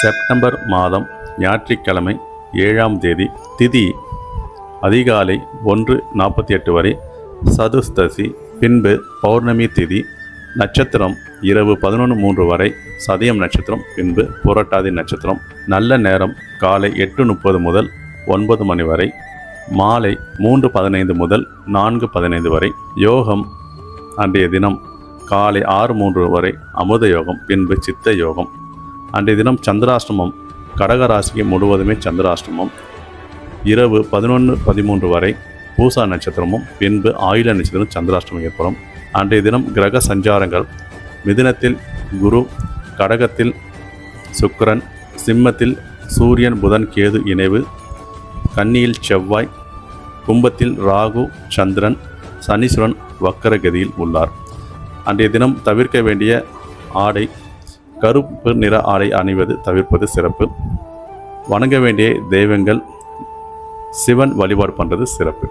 September மாதம் ஞாயிற்றுக்கிழமை 7ஆம் தேதி. திதி அதிகாலை 1:48 வரை சதுர்தசி, பின்பு பௌர்ணமி திதி. நட்சத்திரம் இரவு 11:03 வரை சதயம் நட்சத்திரம், பின்பு புரட்டாதி நட்சத்திரம். நல்ல நேரம் காலை 8:30 முதல் 9 மணி வரை, மாலை 3:15 முதல் 4:15 வரை. யோகம் அன்றைய தினம் காலை 6:03 வரை அமுத யோகம், பின்பு சித்த யோகம். அன்றைய தினம் சந்திராஷ்டமம். கடகராசிக்கு முழுவதுமே சந்திராஷ்டமம். இரவு 11:13 வரை பூசா நட்சத்திரமும், பின்பு ஆயில நட்சத்திரம் சந்திராஷ்டமம் ஏற்படும். அன்றைய தினம் கிரக சஞ்சாரங்கள்: மிதுனத்தில் குரு, கடகத்தில் சுக்கிரன், சிம்மத்தில் சூரியன் புதன் கேது இணைவு, கன்னியில் செவ்வாய், கும்பத்தில் ராகு சந்திரன், சனீஸ்வரன் வக்கரகதியில் உள்ளார். அன்றைய தினம் தவிர்க்க வேண்டிய ஆடை: கருப்பு நிற ஆடை அணிவது தவிர்ப்பது சிறப்பு. வணங்க வேண்டிய தெய்வங்கள்: சிவன் வழிபாடு பண்ணுறது சிறப்பு.